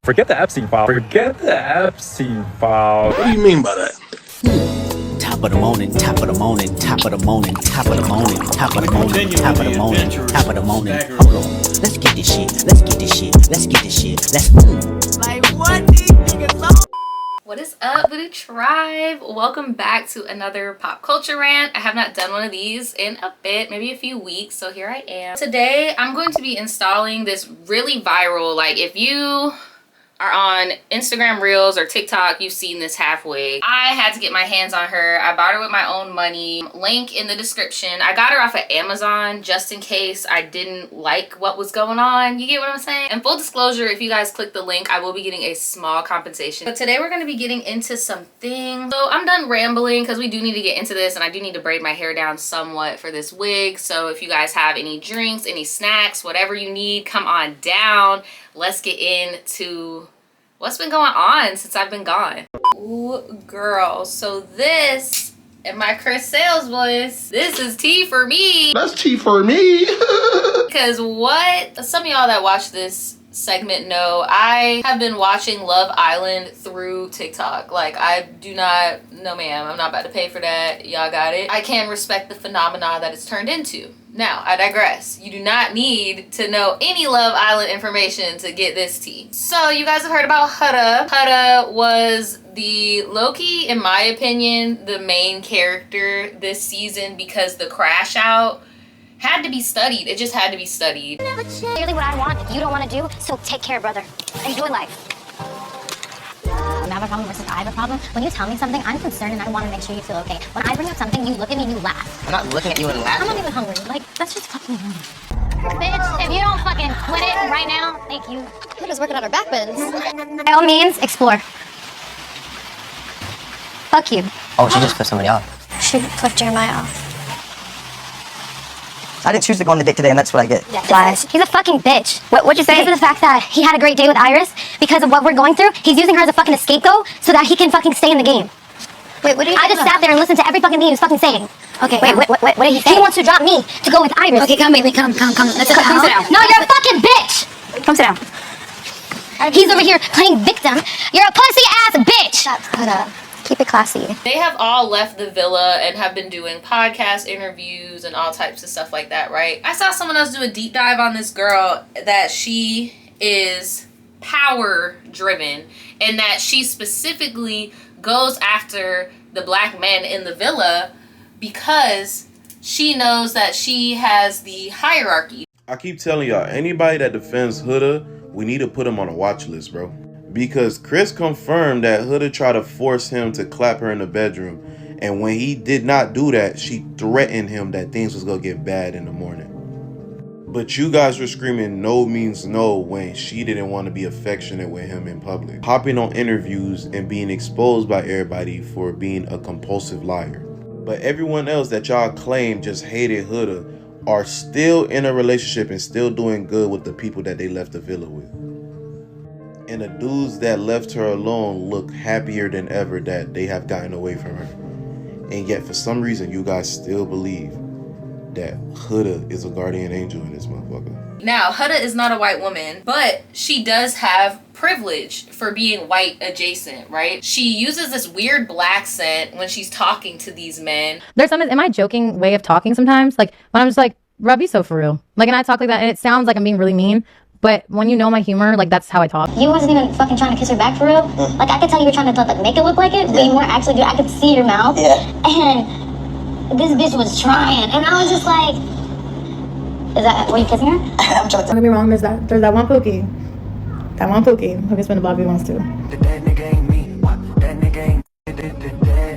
Forget the Epstein file. Forget the Epstein file. What do you mean by that? Top of the morning, top of the morning, top of the morning, top of the morning, top of the morning, top of the morning, top of the morning. Hold on, let's get this shit, let's get this shit, let's get this shit, let's Like what these niggas know? What is up, Booty Tribe? Welcome back to another pop culture rant. I have not done one of these in a bit, maybe a few weeks, so here I am. Today, I'm going to be installing this really viral, like if you are on Instagram Reels or TikTok, you've seen this half wig. I had to get my hands on her. I bought her with my own money. Link in the description. I got her off of Amazon just in case I didn't like what was going on. You get what I'm saying? And full disclosure, if you guys click the link, I will be getting a small compensation. But today we're gonna be getting into something. So I'm done rambling because we do need to get into this, and I do need to braid my hair down somewhat for this wig. So if you guys have any drinks, any snacks, whatever you need, come on down. Let's get into what's been going on since I've been gone. Ooh, girl. So this, in my Chris Sales voice, this is tea for me. That's tea for me. Because what? Some of y'all that watch this segment know I have been watching Love Island through TikTok. Like, I do not, no ma'am, I'm not about to pay for that. Y'all got it. I can respect the phenomena that it's turned into. Now, I digress. You do not need to know any Love Island information to get this tea. So, you guys have heard about Huda. Huda was the low-key, in my opinion, the main character this season because the crash out had to be studied. It just had to be studied. Clearly what I want, you don't want to do, so take care, brother. Enjoy life. You have a problem versus I have a problem. When you tell me something, I'm concerned and I want to make sure you feel okay. When I bring up something, you look at me and you laugh. I'm not looking at you and laughing. I'm not even hungry. Like, that's just fucking rude. Bitch, if you don't fucking quit it right now, thank you. We're just working on our back bends. By all means, explore. Fuck you. Oh, she just put somebody off. She flipped Jeremiah off. I didn't choose to go on the date today, and that's what I get. Lies. He's a fucking bitch. What'd you say? Because of the fact that he had a great day with Iris, because of what we're going through, he's using her as a fucking scapegoat so that he can fucking stay in the game. Wait, what do you I just sat there and listened to every fucking thing he was fucking saying. Okay, wait, what did he say? He wants to drop me to go with Iris. Okay, come, baby, come. Let's sit down. Sit down. No, you're a fucking bitch! Come sit down. He's over here playing victim. You're a pussy-ass bitch! Shut up. Keep it classy. They have all left the villa and have been doing podcast interviews and all types of stuff like that, right? I saw someone else do a deep dive on this girl that she is power driven and that she specifically goes after the black men in the villa because she knows that she has the hierarchy. I keep telling y'all, anybody that defends Huda, we need to put him on a watch list, bro. Because Chris confirmed that Huda tried to force him to clap her in the bedroom. And when he did not do that, she threatened him that things was going to get bad in the morning. But you guys were screaming no means no when she didn't want to be affectionate with him in public. Hopping on interviews and being exposed by everybody for being a compulsive liar. But everyone else that y'all claim just hated Huda are still in a relationship and still doing good with the people that they left the villa with. And the dudes that left her alone look happier than ever that they have gotten away from her. And yet, for some reason, you guys still believe that Huda is a guardian angel in this motherfucker. Now, Huda is not a white woman, but she does have privilege for being white adjacent, right? She uses this weird black scent when she's talking to these men. There's some, in my joking way of talking sometimes, like when I'm just like, Rob, you so for real. Like, and I talk like that, and it sounds like I'm being really mean. But when you know my humor, like, that's how I talk. You wasn't even fucking trying to kiss her back for real? Like, I could tell you were trying to like make it look like it, but you weren't actually doing it. I could see your mouth. Yeah. And this bitch was trying. And I was just like, were you kissing her? I'm trying to Don't get me wrong, there's that one Pookie. That one Pookie who can spin the block if he wants to. That nigga ain't me. That nigga ain't that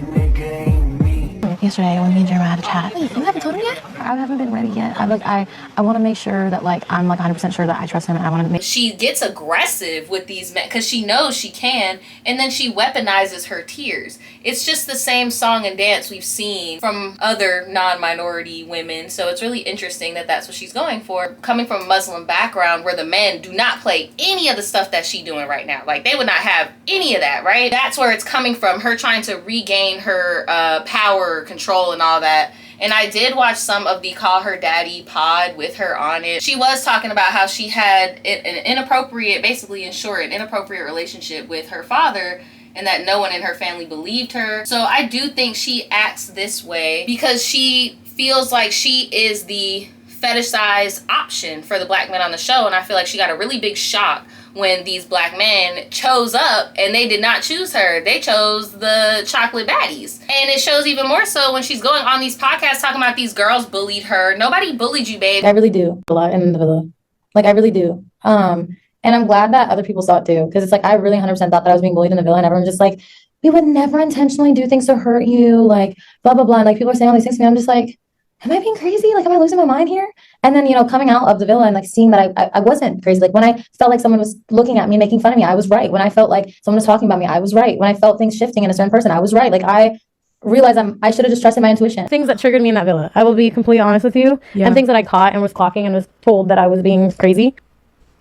nigga ain't me. Yesterday when me and Jeremiah had a chat. Wait, you haven't told him yet? I haven't been ready yet. I want to make sure that like I'm like 100% sure that I trust him, and I want to make. She gets aggressive with these men because she knows she can, and then she weaponizes her tears. It's just the same song and dance we've seen from other non-minority women. So it's really interesting that that's what she's going for. Coming from a Muslim background where the men do not play any of the stuff that she's doing right now. Like, they would not have any of that, right? That's where it's coming from, her trying to regain her power, control, and all that. And I did watch some of the Call Her Daddy pod with her on it. She was talking about how she had an inappropriate, basically in short, an inappropriate relationship with her father, and that no one in her family believed her. So I do think she acts this way because she feels like she is the fetishized option for the black men on the show. And I feel like she got a really big shock when these black men chose up and they did not choose her. They chose the chocolate baddies. And it shows even more so when she's going on these podcasts talking about these girls bullied her. Nobody bullied you, babe. I really do a lot in the villa. Like, I really do. And I'm glad that other people saw it too. Because it's like, I really 100% thought that I was being bullied in the villa, and everyone's just like, we would never intentionally do things to hurt you. Like, blah, blah, blah. And like, people are saying all these things to me. I'm just like, am I being crazy? Like, am I losing my mind here? And then, coming out of the villa and like seeing that I wasn't crazy. Like, when I felt like someone was looking at me, making fun of me, I was right. When I felt like someone was talking about me, I was right. When I felt things shifting in a certain person, I was right. Like, I realized I should have just trusted my intuition. Things that triggered me in that villa, I will be completely honest with you. Yeah. And things that I caught and was clocking and was told that I was being crazy.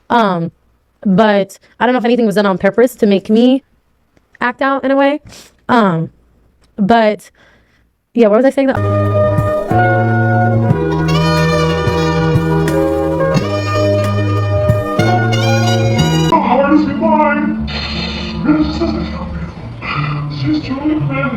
But I don't know if anything was done on purpose to make me act out in a way. But yeah, what was I saying? She's truly been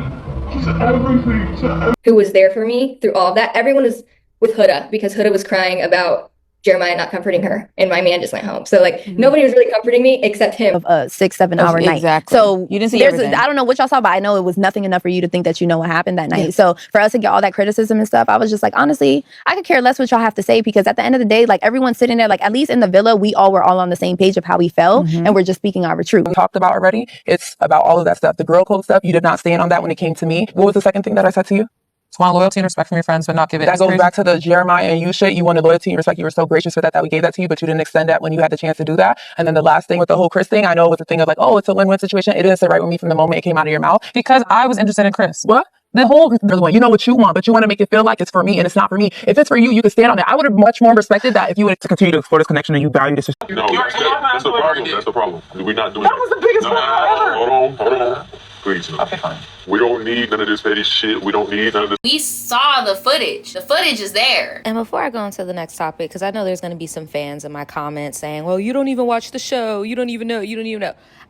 just everything to who was there for me through all of that. Everyone was with Huda because Huda was crying about Jeremiah not comforting her, and my man just went home. So like nobody was really comforting me except him. Of a 6-7 hour night. Exactly. So you didn't see everything. I don't know what y'all saw, but I know it was nothing enough for you to think that you know what happened that night. Yeah. So for us to get all that criticism and stuff, I was just like, honestly, I could care less what y'all have to say, because at the end of the day, like, everyone's sitting there, like, at least in the villa, we all were all on the same page of how we felt, and we're just speaking our truth. We talked about already. It's about all of that stuff. The girl code stuff, you did not stand on that when it came to me. What was the second thing that I said to you? Just want loyalty and respect from your friends, but not give it. That goes back to the Jeremiah and you shit. You wanted loyalty and respect. You were so gracious for that we gave that to you, but you didn't extend that when you had the chance to do that. And then the last thing with the whole Chris thing, I know it was a thing of like, oh, it's a win-win situation. It didn't sit right with me from the moment it came out of your mouth. Because I was interested in Chris. What? The whole one, you know what you want, but you want to make it feel like it's for me, and it's not for me. If it's for you, you can stand on it. I would have much more respected that if you would to continue to explore this connection and you value this. No, that's the problem. That's the problem. We're not doing that. That was the biggest problem ever. Hold on. Please. Okay, fine. We don't need none of this petty shit. We don't need none of this. We saw the footage. The footage is there. And before I go into the next topic, because I know there's going to be some fans in my comments saying, well, you don't even watch the show. You don't even know.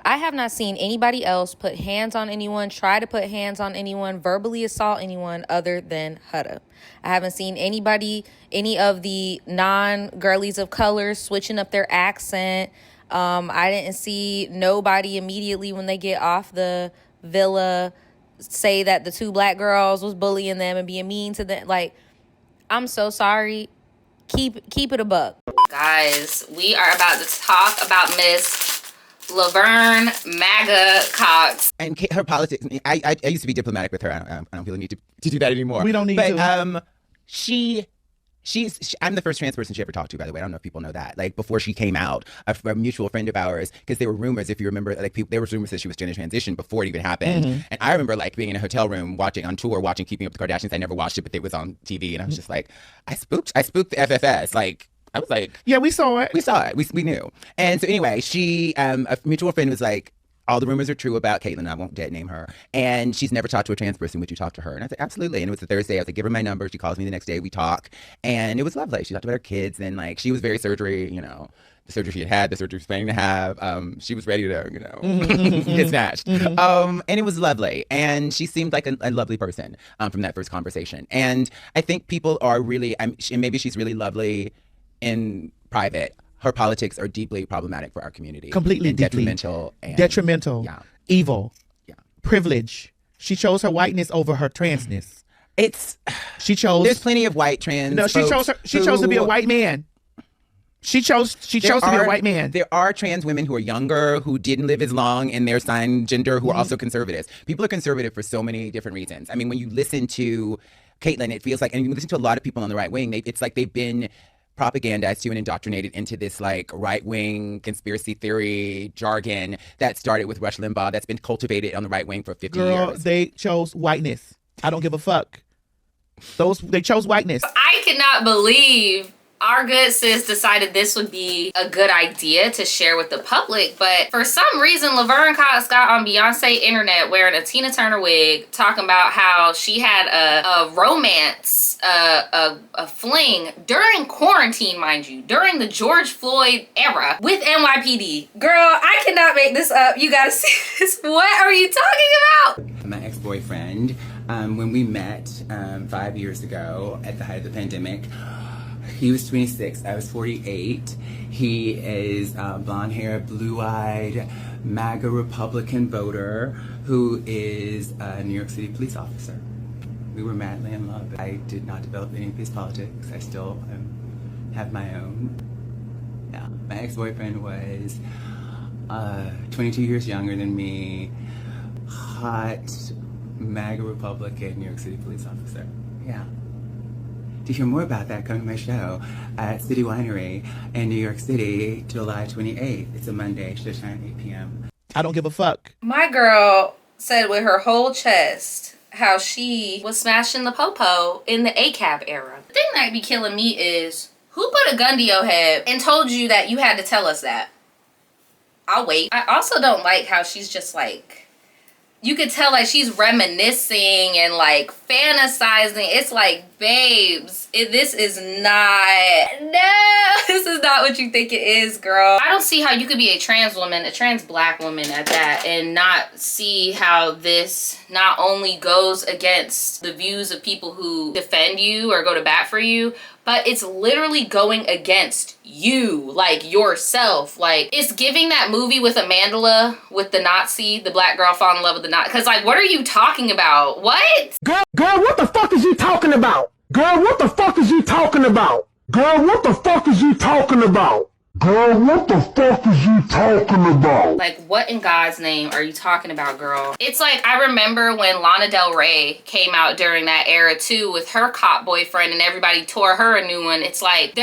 I have not seen anybody else put hands on anyone, try to put hands on anyone, verbally assault anyone other than Huda. I haven't seen any of the non-girlies of color switching up their accent. I didn't see nobody immediately when they get off the villa say that the two black girls was bullying them and being mean to them. Like, I'm so sorry. Keep it a buck. Guys, we are about to talk about Miss Laverne Cox. And her politics. I used to be diplomatic with her. I don't feel the need to do that anymore. We don't need to. I'm the first trans person she ever talked to, by the way. I don't know if people know that. Like, before she came out, a mutual friend of ours, because there were rumors, if you remember, like, there was rumors that she was gender transition before it even happened. And I remember, like, being in a hotel room watching Keeping Up with the Kardashians. I never watched it, but it was on TV, and I was just like, I spooked the FFS. Like, I was like, yeah, we saw it. We knew. And so anyway, she, a mutual friend was like, all the rumors are true about Caitlyn. I won't dead name her. And she's never talked to a trans person. Would you talk to her? And I said, absolutely. And it was a Thursday. I was like, give her my number. She calls me the next day. We talk. And it was lovely. She talked about her kids. And like, she was very surgery, the surgery she had, the surgery she was planning to have. She was ready to, get snatched. And it was lovely. And she seemed like a lovely person from that first conversation. And I think people are really, and maybe she's really lovely in private. Her politics are deeply problematic for our community. Completely detrimental. Detrimental. Yeah. Evil. Yeah. Privilege. She chose her whiteness over her transness. She chose. There's plenty of white trans. No, she chose to be a white man. She chose to be a white man. There are trans women who are younger, who didn't live as long in their assigned gender, who are also conservatives. People are conservative for so many different reasons. I mean, when you listen to Caitlyn, it feels like, and you listen to a lot of people on the right wing, it's like they've been propagandized to and indoctrinated into this like right-wing conspiracy theory jargon that started with Rush Limbaugh, that's been cultivated on the right wing for 50 years. They chose whiteness. I don't give a fuck. They chose whiteness. I cannot believe our good sis decided this would be a good idea to share with the public, but for some reason Laverne Cox got on Beyonce internet wearing a Tina Turner wig talking about how she had a romance, a fling during quarantine, mind you, during the George Floyd era with NYPD. Girl, I cannot make this up. You gotta see this. What are you talking about? My ex-boyfriend, when we met 5 years ago at the height of the pandemic, he was 26, I was 48. He is blonde hair, blue-eyed, MAGA Republican voter who is a New York City police officer. We were madly in love. I did not develop any of his politics. I still have my own. Yeah, my ex-boyfriend was 22 years younger than me, hot MAGA Republican New York City police officer. Yeah. To hear more about that, come to my show at City Winery in New York City, July 28th. It's a Monday, show time at 8 p.m. I don't give a fuck. My girl said with her whole chest how she was smashing the popo in the ACAB era. The thing that be killing me is, who put a gun to your head and told you that you had to tell us that? I'll wait. I also don't like how she's just like, you could tell like she's reminiscing and like fantasizing. It's like, babes, this is not what you think it is, girl. I don't see how you could be a trans woman, a trans black woman at that, and not see how this not only goes against the views of people who defend you or go to bat for you, but it's literally going against you, like yourself. Like, it's giving that movie with Amandla, with the Nazi, the black girl falling in love with the Nazi. Cause like, what are you talking about? What? Girl, what the fuck is you talking about? Girl, what the fuck is you talking about? Girl, what the fuck is you talking about? Girl, what the fuck is you talking about? Like, what in God's name are you talking about, girl? It's like, I remember when Lana Del Rey came out during that era too with her cop boyfriend and everybody tore her a new one. It's like,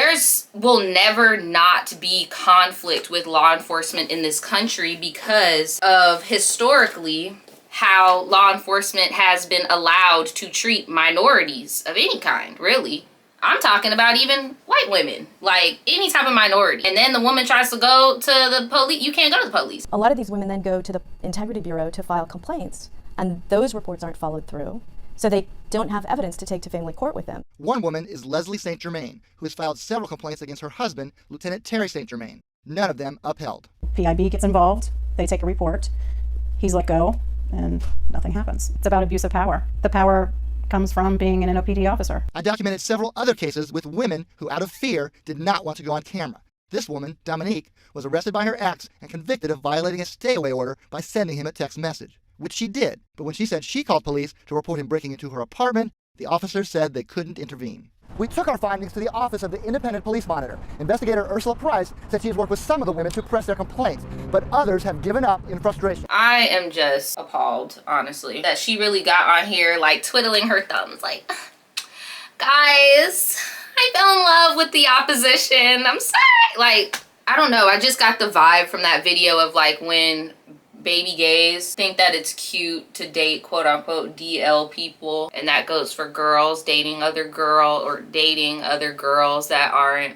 will never not be conflict with law enforcement in this country because of historically how law enforcement has been allowed to treat minorities of any kind, really. I'm talking about even white women, like any type of minority. And then the woman tries to go to the police. You can't go to the police. A lot of these women then go to the Integrity Bureau to file complaints, and those reports aren't followed through. So they don't have evidence to take to family court with them. One woman is Leslie St. Germain, who has filed several complaints against her husband, Lieutenant Terry St. Germain. None of them upheld. PIB gets involved, they take a report, he's let go, and nothing happens. It's about abuse of power. The power comes from being an NOPD officer. I documented several other cases with women who, out of fear, did not want to go on camera. This woman, Dominique, was arrested by her ex and convicted of violating a stay-away order by sending him a text message, which she did. But when she said she called police to report him breaking into her apartment, the officers said they couldn't intervene. We took our findings to the office of the Independent Police Monitor. Investigator Ursula Price said she has worked with some of the women to press their complaints, but others have given up in frustration. I am just appalled, honestly, that she really got on here like twiddling her thumbs like, guys, I fell in love with the opposition. I'm sorry. Like, I don't know. I just got the vibe from that video of like when baby gays think that it's cute to date quote unquote DL people, and that goes for girls dating other girls or dating other girls that aren't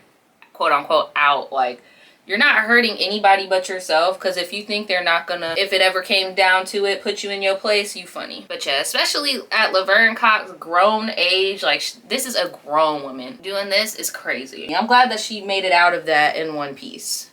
quote unquote out. Like, you're not hurting anybody but yourself, because if you think they're not gonna, if it ever came down to it, put you in your place, you funny. But yeah, especially at Laverne Cox's grown age, like this is a grown woman doing this is crazy. I'm glad that she made it out of that in one piece,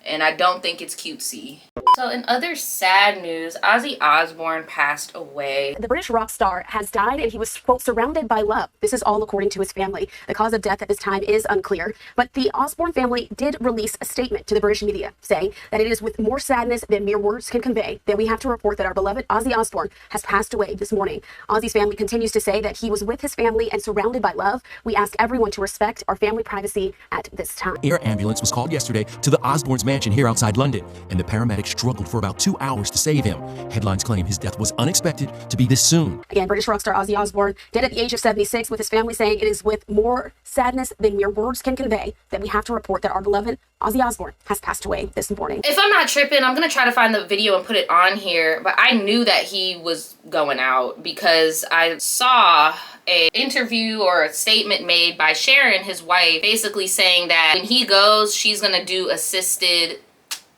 and I don't think it's cutesy. So in other sad news, Ozzy Osbourne passed away. The British rock star has died, and he was, quote, surrounded by love. This is all according to his family. The cause of death at this time is unclear, but the Osbourne family did release a statement to the British media saying that it is with more sadness than mere words can convey that we have to report that our beloved Ozzy Osbourne has passed away this morning. Ozzy's family continues to say that he was with his family and surrounded by love. We ask everyone to respect our family privacy at this time. Air ambulance was called yesterday to the Osbournes' mansion here outside London, and the paramedics struggled for about 2 hours to save him. Headlines claim his death was unexpected to be this soon. Again, British rock star Ozzy Osbourne dead at the age of 76, with his family saying it is with more sadness than mere words can convey that we have to report that our beloved Ozzy Osbourne has passed away this morning. If I'm not tripping, I'm gonna try to find the video and put it on here, but I knew that he was going out because I saw a interview or a statement made by Sharon, his wife, basically saying that when he goes, she's gonna do assisted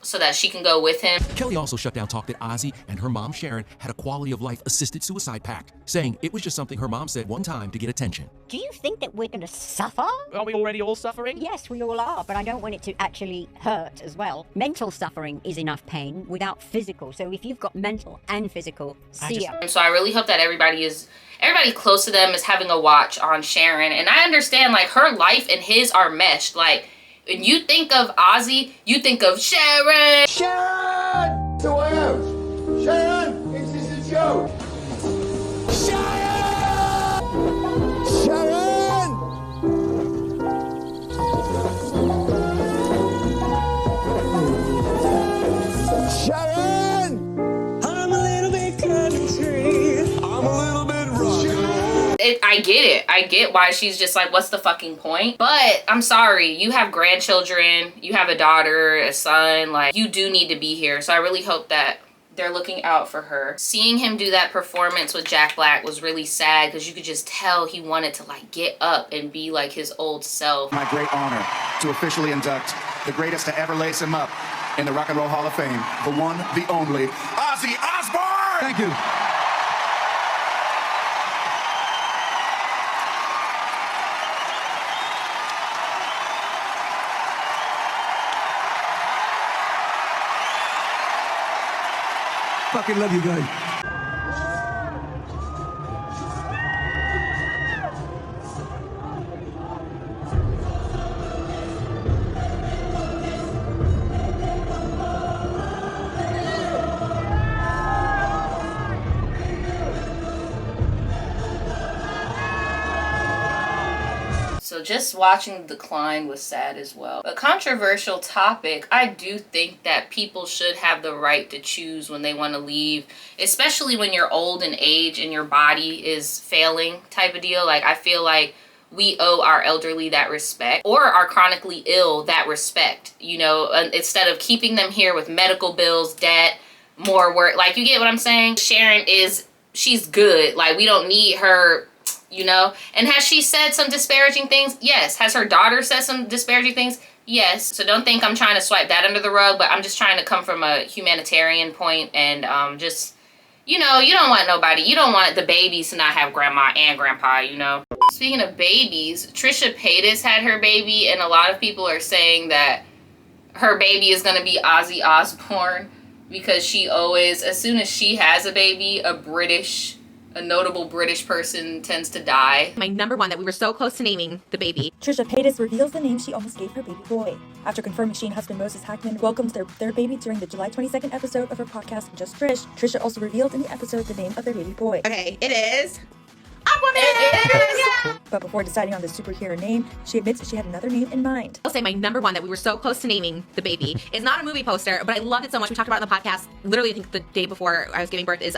so that she can go with him. Kelly also shut down talk that Ozzy and her mom Sharon had a quality of life assisted suicide pact, saying it was just something her mom said one time to get attention. Do you think that we're going to suffer? Are we already all suffering? Yes, we all are, but I don't want it to actually hurt as well. Mental suffering is enough pain without physical. So if you've got mental and physical, see ya. So I really hope that everybody close to them is having a watch on Sharon. And I understand, like, her life and his are meshed. Like, when you think of Ozzy, you think of Sharon. Sharon! So I am. Sharon, is this a joke? Sharon! Sharon! Sharon! I'm a little bit country. I'm a little bit rock. I get it. I get why she's just like, what's the fucking point? But I'm sorry, you have grandchildren, you have a daughter, a son, like, you do need to be here. So I really hope that they're looking out for her. Seeing him do that performance with Jack Black was really sad because you could just tell he wanted to, like, get up and be like his old self. My great honor to officially induct the greatest to ever lace him up in the Rock and Roll Hall of Fame, the one, the only, Ozzy Osbourne! Thank you. Fucking love you guys. So just watching the decline was sad as well. A controversial topic, I do think that people should have the right to choose when they want to leave, especially when you're old in age and your body is failing type of deal. Like, I feel like we owe our elderly that respect, or our chronically ill that respect, you know, instead of keeping them here with medical bills, debt, more work. Like, you get what I'm saying? Sharon she's good. Like, we don't need her, you know. And has she said some disparaging things? Yes. Has her daughter said some disparaging things? Yes. So don't think I'm trying to swipe that under the rug, but I'm just trying to come from a humanitarian point and just, you know, you don't want the babies to not have grandma and grandpa, you know. Speaking of babies, Trisha Paytas had her baby, and a lot of people are saying that her baby is going to be Ozzy Osbourne because she always, as soon as she has a baby, a notable British person tends to die. My number one that we were so close to naming the baby. Trisha Paytas reveals the name she almost gave her baby boy. After confirming she and husband Moses Hackman welcomed their third baby during the July 22nd episode of her podcast, Just Trish, Trisha also revealed in the episode the name of their baby boy. Okay, it is Aquaman! But before deciding on the superhero name, she admits she had another name in mind. I'll say my number one that we were so close to naming the baby is not a movie poster, but I loved it so much. We talked about it on the podcast, literally I think the day before I was giving birth, is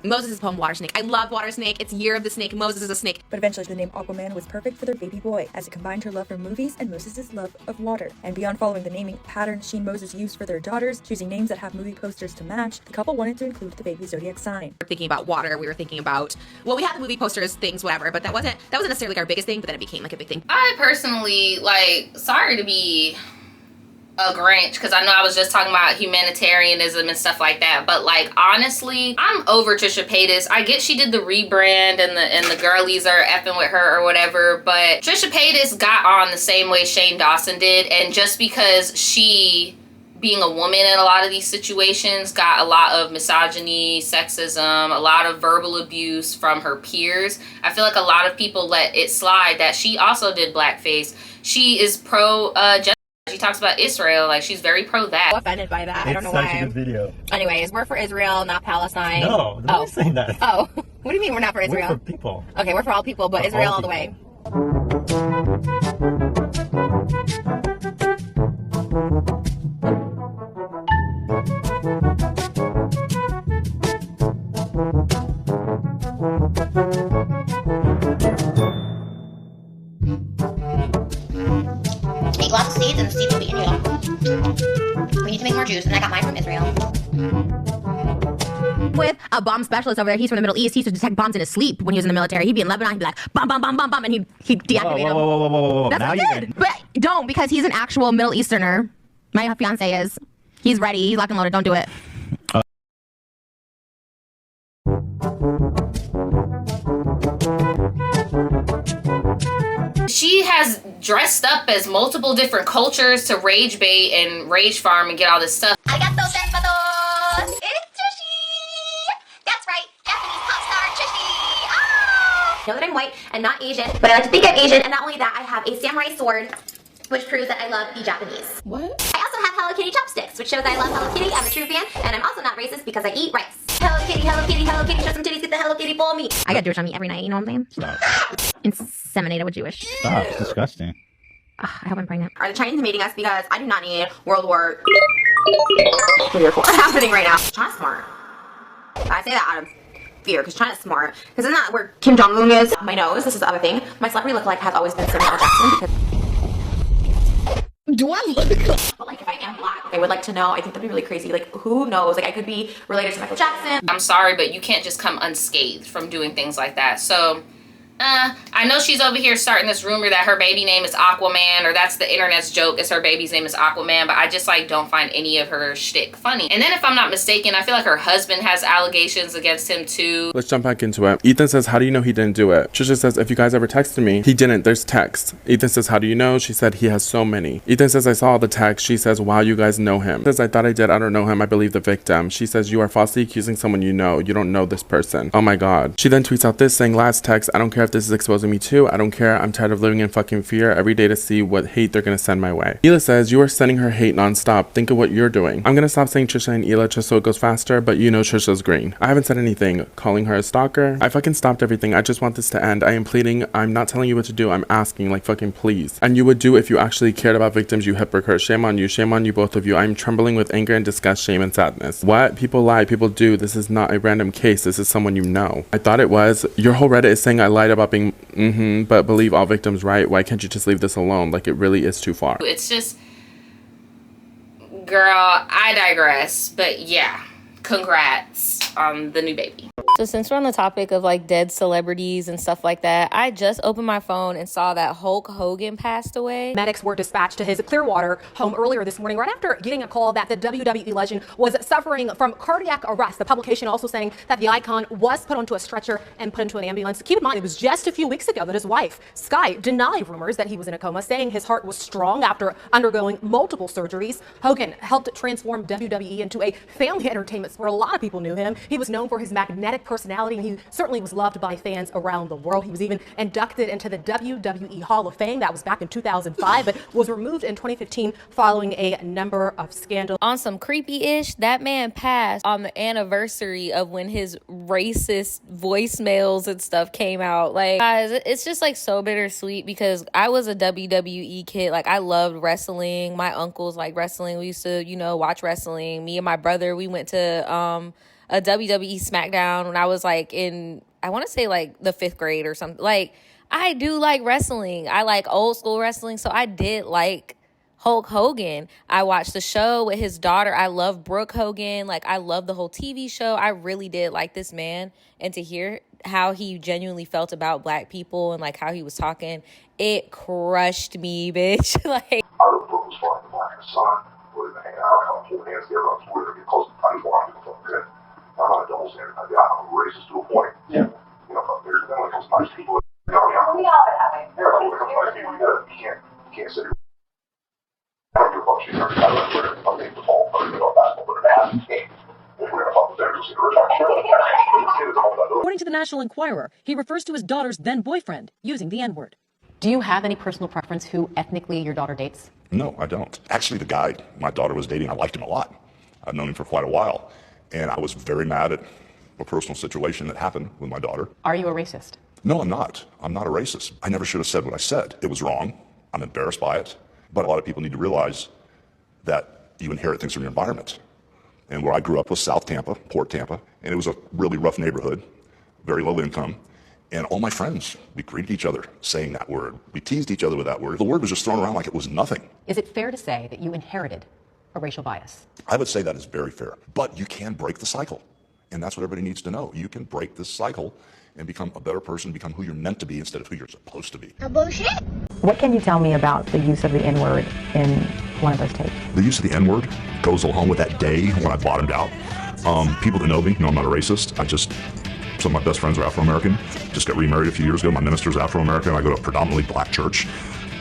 Moses' poem Water Snake. I love Water Snake. It's Year of the Snake. Moses is a snake. But eventually the name Aquaman was perfect for their baby boy, as it combined her love for movies and Moses' love of water. And beyond following the naming pattern she and Moses used for their daughters, choosing names that have movie posters to match, the couple wanted to include the baby's zodiac sign. We were thinking about water. We were thinking about, well, we had the movie posters, things, whatever, but that wasn't necessarily like our biggest thing, but then it became like a big thing. I personally, like, sorry to be a Grinch, because I know I was just talking about humanitarianism and stuff like that, but like, honestly, I'm over Trisha Paytas. I get she did the rebrand and the girlies are effing with her or whatever, but Trisha Paytas got on the same way Shane Dawson did, and just because she, being a woman in a lot of these situations, got a lot of misogyny, sexism, a lot of verbal abuse from her peers, I feel like a lot of people let it slide that she also did blackface. She is pro she talks about Israel, like she's very pro that. I'm offended by that. I don't know why. It's such a good video. Anyways, we're for Israel, not Palestine. No, don't say that. Oh, what do you mean we're not for Israel? We're for people. Okay, we're for all people, but For Israel all all the way. Eat lots of seeds, and the seeds will be in you. We need to make more juice, and I got mine from Israel. with a bomb specialist over there. He's from the Middle East. He used to detect bombs in his sleep when he was in the military. He'd be in Lebanon. He'd be like, bomb, bomb, bomb, bomb, bomb, and he'd deactivate them. Whoa. That's Now what you he did. But don't, because he's an actual Middle Easterner. My fiance is. He's ready. He's locked and loaded. Don't do it. She has dressed up as multiple different cultures to rage bait and rage farm and get all this stuff. Arigato senpatos! It's Trishi! That's right, Japanese pop star Trishi! Ah! I know that I'm white and not Asian, but I like to think I'm Asian, and not only that, I have a samurai sword, which proves that I love the Japanese. What? I also have Hello Kitty chopsticks, which shows that I love Hello Kitty. I'm a true fan, and I'm also not racist because I eat rice. Hello Kitty, Hello Kitty, Hello Kitty, show some titties, get the Hello Kitty bowl me. I got Jewish on me every night, you know what I'm saying? Inseminated with Jewish. Stop, it's disgusting. I hope I'm pregnant. Are the Chinese invading us? Because I do not need World War 3 or 4 happening right now. China's smart. I say that out of fear because China's smart. Because isn't that where Kim Jong-un is? My nose, this is the other thing. My celebrity lookalike has always been Samuel Jackson because... Do I look? But like if I am black, I would like to know. I think that'd be really crazy. Like who knows? Like I could be related to Michael Jackson. I'm sorry, but you can't just come unscathed from doing things like that. So I know she's over here starting this rumor that her baby name is Aquaman, or that's the internet's joke, is her baby's name is Aquaman, but I just like don't find any of her shtick funny. And then if I'm not mistaken, I feel like her husband has allegations against him too. Let's jump back into it. Ethan says, how do you know he didn't do it? Trisha says, if you guys ever texted me, he didn't, there's text. Ethan says, how do you know? She said, he has so many. Ethan says, I saw all the text. She says, wow, you guys know him. Says, I thought I did, I don't know him, I believe the victim. She says, you are falsely accusing someone you know. You don't know this person. Oh my god. She then tweets out this saying, last text, I don't care if this is exposing me too. I don't care. I'm tired of living in fucking fear every day to see what hate they're gonna send my way. Hila says, you are sending her hate nonstop. Think of what you're doing. I'm gonna stop saying Trisha and Hila just so it goes faster, but you know Trisha's green. I haven't said anything. Calling her a stalker. I fucking stopped everything. I just want this to end. I am pleading. I'm not telling you what to do. I'm asking, like fucking please. And you would do if you actually cared about victims, you hypocrite. Shame on you. Shame on you, both of you. I'm trembling with anger and disgust, shame and sadness. What? People lie. People do. This is not a random case. This is someone you know. I thought it was. Your whole Reddit is saying I lied about being but believe all victims, right? Why can't you just leave this alone? Like it really is too far. It's just, girl, I digress, but yeah, congrats on the new baby. So since we're on the topic of like dead celebrities and stuff like that, I just opened my phone and saw that Hulk Hogan passed away. Medics were dispatched to his Clearwater home earlier this morning, right after getting a call that the WWE legend was suffering from cardiac arrest. The publication also saying that the icon was put onto a stretcher and put into an ambulance. Keep in mind, it was just a few weeks ago that his wife, Sky, denied rumors that he was in a coma, saying his heart was strong after undergoing multiple surgeries. Hogan helped transform WWE into a family entertainment where a lot of people knew him. He was known for his magnetic personality, and he certainly was loved by fans around the world. He was even inducted into the WWE Hall of Fame. That was back in 2005, but was removed in 2015 following a number of scandals. On some creepy-ish, that man passed on the anniversary of when his racist voicemails and stuff came out. Like, guys, it's just like so bittersweet because I was a WWE kid. Like, I loved wrestling. My uncles like wrestling. We used to, watch wrestling. Me and my brother, we went to a WWE SmackDown when I was like in, I want to say like the 5th grade or something. Like, I do like wrestling. I like old school wrestling. So I did like Hulk Hogan. I watched the show with his daughter. I love Brooke Hogan. Like, I love the whole TV show. I really did like this man. And to hear how he genuinely felt about black people and like how he was talking, it crushed me, bitch. Like, I wrote Brooke was flying the black in the sun. We're hanging out, kind of holding hands together on Twitter, get close to the party line, get fucking good. I'm not a double standard. I'm a racist to a point. Yeah. There's when it comes to nice people, we all have it. Yeah, when it comes to nice people, you can't sit here. I don't give a fuck shit. I don't care if I'm named the ball, or basketball, but it has to game. If we're gonna fuck with them, just According to the National Enquirer, he refers to his daughter's then boyfriend using the N-word. Do you have any personal preference who ethnically your daughter dates? No, I don't. Actually, the guy my daughter was dating, I liked him a lot. I've known him for quite a while. And I was very mad at a personal situation that happened with my daughter. Are you a racist? No, I'm not. I'm not a racist. I never should have said what I said. It was wrong. I'm embarrassed by it. But a lot of people need to realize that you inherit things from your environment. And where I grew up was South Tampa, Port Tampa, and it was a really rough neighborhood, very low income. And all my friends, we greeted each other saying that word. We teased each other with that word. The word was just thrown around like it was nothing. Is it fair to say that you inherited a racial bias? I would say that is very fair. But you can break the cycle. And that's what everybody needs to know. You can break this cycle and become a better person, become who you're meant to be instead of who you're supposed to be. What can you tell me about the use of the N-word in one of those tapes? The use of the N-word goes along with that day when I bottomed out. People that know me know I'm not a racist. Some of my best friends are Afro-American. Just got remarried a few years ago. My minister's Afro-American. I go to a predominantly black church.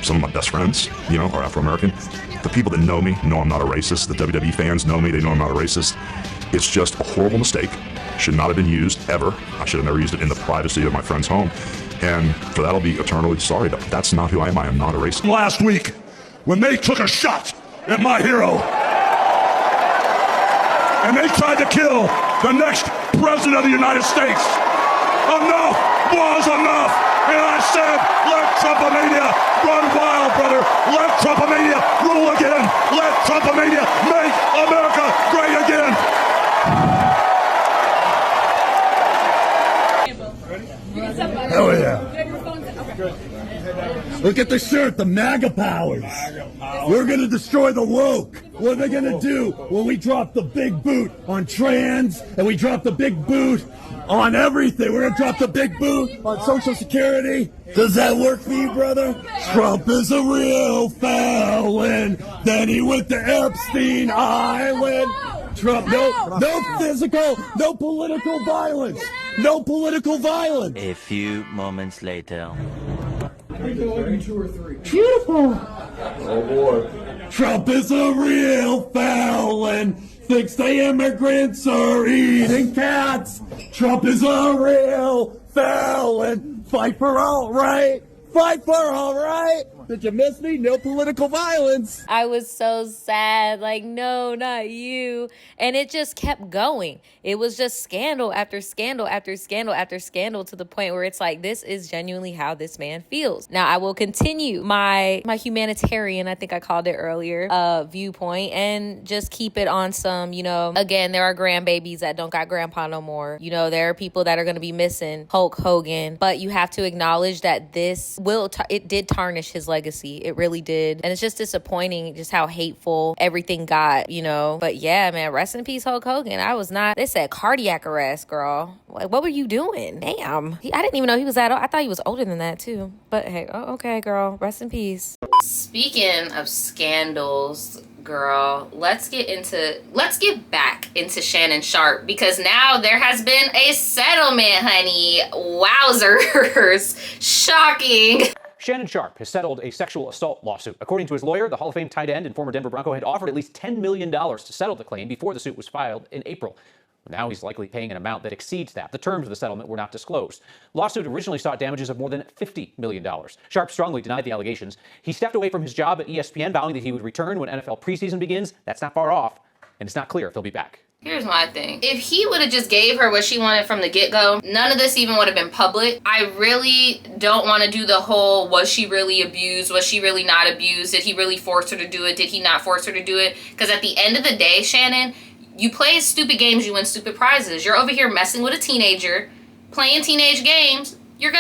Some of my best friends, are Afro-American. The people that know me know I'm not a racist. The WWE fans know me. They know I'm not a racist. It's just a horrible mistake. Should not have been used ever. I should have never used it in the privacy of my friend's home. And for that, I'll be eternally sorry. But that's not who I am. I am not a racist. Last week, when they took a shot at my hero, and they tried to kill the next president of the United States, enough was enough. And I said, let Trumpomania run wild, brother. Let Trumpomania rule again. Let Trumpomania make America great again. Hell yeah. Look at the shirt, the MAGA powers. We're going to destroy the woke. What are they going to do when we drop the big boot on trans and we drop the big boot on everything? We're going to drop the big boot on Social Security. Does that work for you, brother? Trump is a real felon. Then he went to Epstein Island. Trump, no physical, no political violence. No political violence. A few moments later. Beautiful. Oh boy. Trump is a real felon. Thinks the immigrants are eating cats. Trump is a real felon. Fight for all right. Fight for all right. Did you miss me? No political violence. I was so sad. Like, no, not you. And it just kept going. It was just scandal after scandal after scandal after scandal to the point where it's like, this is genuinely how this man feels. Now, I will continue my humanitarian, I think I called it earlier, viewpoint, and just keep it on some, again, there are grandbabies that don't got grandpa no more. There are people that are going to be missing Hulk Hogan. But you have to acknowledge that this it did tarnish his legacy. It really did. And it's just disappointing just how hateful everything got, But yeah, man, rest in peace, Hulk Hogan. They said cardiac arrest, girl. Like, what were you doing? Damn. I didn't even know he was that old. I thought he was older than that, too. But hey, okay, girl. Rest in peace. Speaking of scandals, girl, let's get back into Shannon Sharpe, because now there has been a settlement, honey. Wowzers. Shocking. Shannon Sharpe has settled a sexual assault lawsuit. According to his lawyer, the Hall of Fame tight end and former Denver Bronco had offered at least $10 million to settle the claim before the suit was filed in April. Now he's likely paying an amount that exceeds that. The terms of the settlement were not disclosed. The lawsuit originally sought damages of more than $50 million. Sharpe strongly denied the allegations. He stepped away from his job at ESPN, vowing that he would return when NFL preseason begins. That's not far off, and it's not clear if he'll be back. Here's my thing. If he would have just gave her what she wanted from the get-go, none of this even would have been public. I really don't want to do the whole, was she really abused? Was she really not abused? Did he really force her to do it? Did he not force her to do it? Because at the end of the day, Shannon, you play stupid games, you win stupid prizes. You're over here messing with a teenager, playing teenage games. You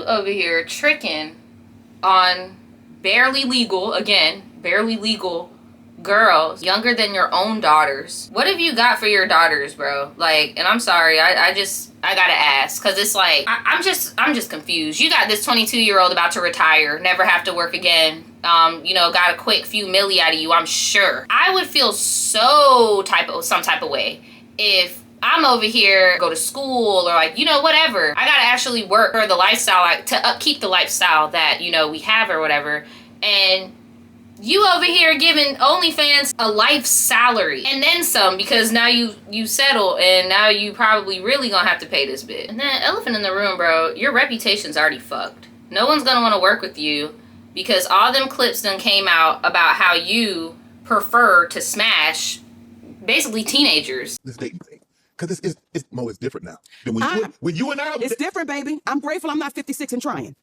over here tricking on barely legal girls younger than your own daughters. What have you got for your daughters, bro? Like, and I'm sorry, I gotta ask, because it's like, I'm just confused. You got this 22-year-old about to retire, never have to work again, got a quick few milli out of you, I'm sure. I would feel some type of way if I'm over here, go to school, or whatever. I gotta actually work for the lifestyle, to upkeep the lifestyle that, we have or whatever. And you over here giving OnlyFans a life salary and then some, because now you settle and now you probably really gonna have to pay this bit. And then elephant in the room, bro, your reputation's already fucked. No one's gonna want to work with you because all them clips done came out about how you prefer to smash basically teenagers. This dating thing. Because it's different now. When you and I... It's different, baby. I'm grateful I'm not 56 and trying.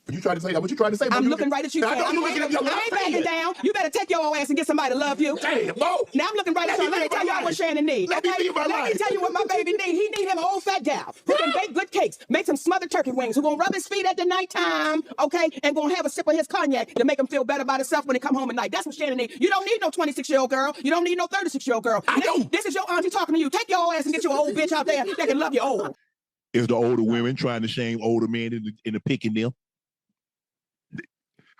You trying to say that? What you trying to say? I'm looking right at you. I know you looking at me. I ain't backing down. You better take your ass and get somebody to love you. Damn, no. Now I'm looking right at you. Let me tell y'all what Shannon needs. Let me tell you what my baby needs. He need him an old fat gal who can bake good cakes, make some smothered turkey wings, who gonna rub his feet at the nighttime, okay, and gonna have a sip of his cognac to make him feel better about himself when he come home at night. That's what Shannon needs. You don't need no 26-year-old girl. You don't need no 36-year-old girl. This is your auntie talking to you. Take your ass and get you an old bitch out there that can love you old. Is the older women trying to shame older men into picking them?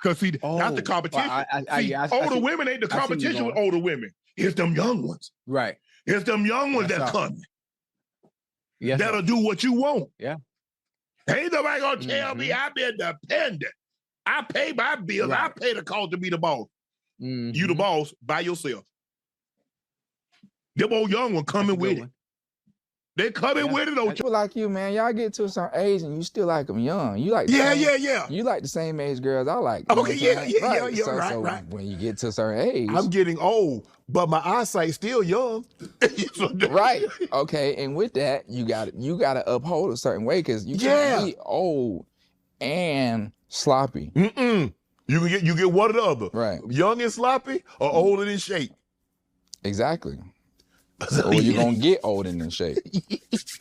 Because see, that's the competition. Older women ain't the competition with older women. It's them young ones. Right. It's them young ones that's coming. Yes, that'll do what you want. Yeah. Ain't nobody gonna tell me I've been dependent. I pay my bills. I pay the cost to be the boss. You the boss by yourself. Them old young ones coming with it. They coming with it. People like you, man, y'all get to a certain age and you still like them young. You like You like the same age girls I like. Okay, Right. When you get to a certain age, I'm getting old, but my eyesight's still young. Right. Okay. And with that, you gotta uphold a certain way because you can't be old and sloppy. You get one or the other. Right. Young and sloppy or old and in shape. Exactly. Or you're gonna get old and in shape.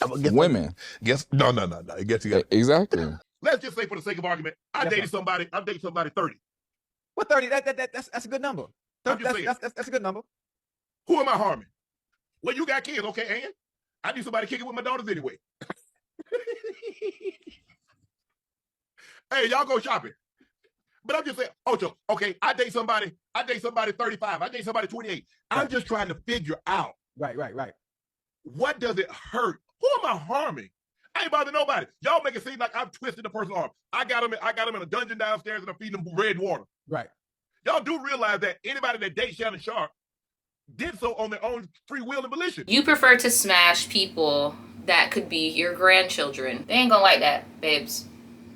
Women. No. Guess you got exactly. Let's just say for the sake of argument, I'm dating somebody 30. What 30? That's a good number. I'm just saying. That's a good number. Who am I harming? Well, you got kids, okay, and I need somebody kicking with my daughters anyway. Hey, y'all go shopping. But I'm just saying, Ocho, okay, I date somebody 35. I date somebody 28. I'm just trying to figure out. Right. What does it hurt? Who am I harming? I ain't bothering nobody. Y'all make it seem like I'm twisting the person's arm. I got him in a dungeon downstairs and I'm feeding him red water. Right. Y'all do realize that anybody that dates Shannon Sharpe did so on their own free will and volition. You prefer to smash people that could be your grandchildren. They ain't gonna like that, babes.